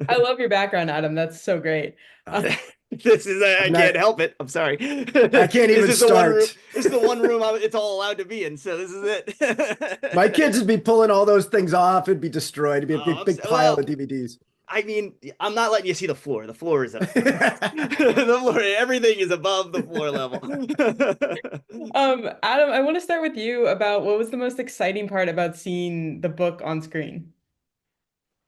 I love your background, Adam. That's so great. This is I I'm can't not, help it. I'm sorry. I can't This even is the one room. start. This is the one room it's all allowed to be in. So this is My it. kids would be pulling all those things off. It'd be destroyed. It'd be a big, big pile of Well, DVDs. I mean, I'm not letting you see the floor. The floor is upstairs. The floor, everything is above the floor level. Adam, I want to start with you about what was the most exciting part about seeing the book on screen?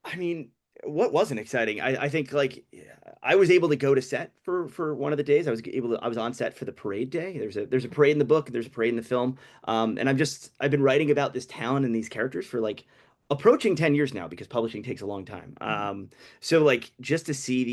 I mean, what wasn't exciting? I think like I was able to go to set for one of the days. I was on set for the parade day. There's a parade in the book, there's a parade in the film. And I've been writing about this town and these characters for like approaching 10 years now because publishing takes a long time. So like just to see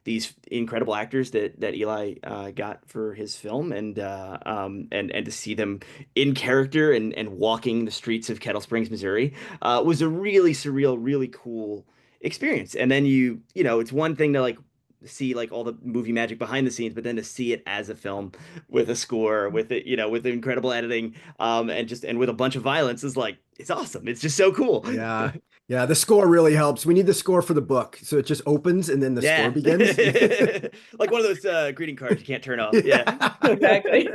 these incredible actors that Eli got for his film and to see them in character and walking the streets of Kettle Springs, Missouri, was a really surreal, really cool experience. And then you know, it's one thing to like see like all the movie magic behind the scenes, but then to see it as a film with a score, with it, you know, with incredible editing, and with a bunch of violence is like it's awesome. It's just so cool. Yeah. Yeah. The score really helps. We need the score for the book. So it just opens and then the score Yeah. begins. Like one of those greeting cards you can't turn off. Yeah. Yeah. Exactly.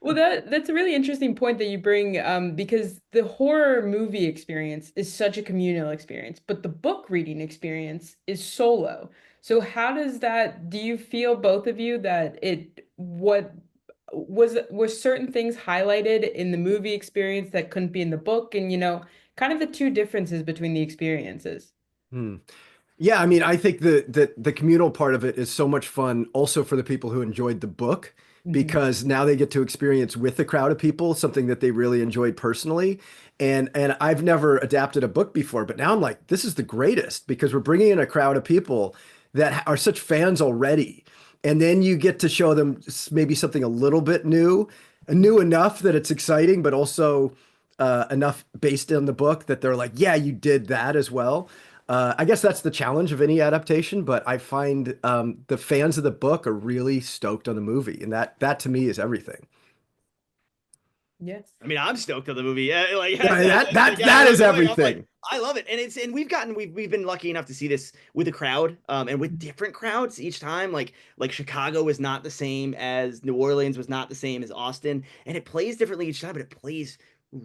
Well, that's a really interesting point that you bring, because the horror movie experience is such a communal experience, but the book reading experience is solo. So how does that, do you feel both of you that what were certain things highlighted in the movie experience that couldn't be in the book, and kind of the two differences between the experiences? Hmm. Yeah, I mean, I think the communal part of it is so much fun also for the people who enjoyed the book Mhm. because now they get to experience with a crowd of people something that they really enjoyed personally. And I've never adapted a book before, but now I'm like, this is the greatest because we're bringing in a crowd of people that are such fans already. And then you get to show them maybe something a little bit new, new enough that it's exciting, but also enough based on the book that they're like, yeah, you did that as well. I guess that's the challenge of any adaptation, but I find the fans of the book are really stoked on the movie, and that to me is everything. Yes. I mean, I'm stoked on the movie. Yeah, like Yeah, that like, that as that I'm is going, I'm like, everything. I love it, and we've been lucky enough to see this with a crowd, and with different crowds each time. Like Chicago is not the same as New Orleans, was not the same as Austin, and it plays differently each time, but it plays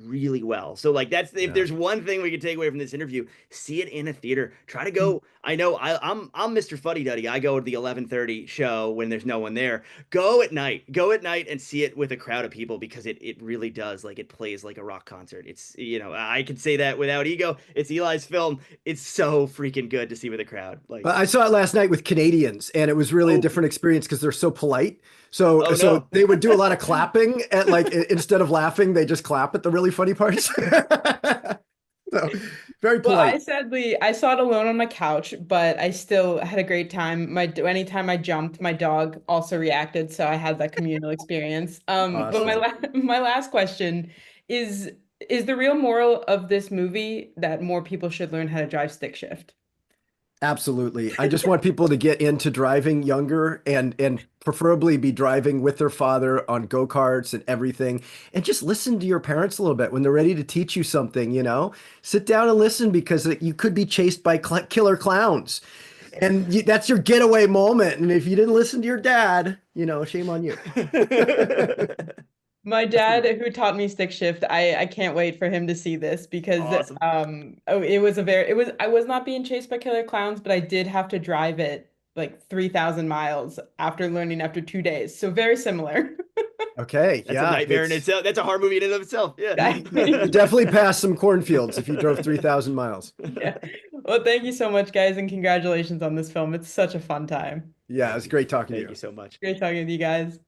really well. So like that's if Yeah. there's one thing we can take away from this interview, see it in a theater. Try to go. I know I'm Mr. Fuddy Duddy. I go to the 11:30 show when there's no one there. Go at night. Go at night and see it with a crowd of people because it really does, like, it plays like a rock concert. It's, you know, I can say that without ego. It's Eli's film. It's so freaking good to see with a crowd. Like, But I saw it last night with Canadians, and it was really a oh, different experience because they're so polite. So oh so no. they would do a lot of clapping at like instead of laughing, they just clap at the really funny parts. So very Well, polite. I saw it alone on my couch, but I still had a great time. Anytime I jumped, my dog also reacted, so I had that communal experience. But Awesome. my last question is is the real moral of this movie that more people should learn how to drive stick shift? Absolutely. I just want people to get into driving younger and preferably be driving with their father on go-karts and everything. And just listen to your parents a little bit when they're ready to teach you something, you know? Sit down and listen because you could be chased by killer clowns. And that's your getaway moment. And if you didn't listen to your dad, you know, shame on you. My dad, who taught me stick shift, I can't wait for him to see this because Awesome. it was I was not being chased by killer clowns, but I did have to drive it like 3,000 miles after learning after 2 days. So very similar. Okay, That's a yeah, nightmare in itself. That's a horror movie in and of itself. Yeah. you definitely passed some cornfields if you drove 3,000 miles. Yeah. Well, thank you so much, guys, and congratulations on this film. It's such a fun time. Yeah, it Thank was you. great talking to Thank you you. so much. Great talking with you guys.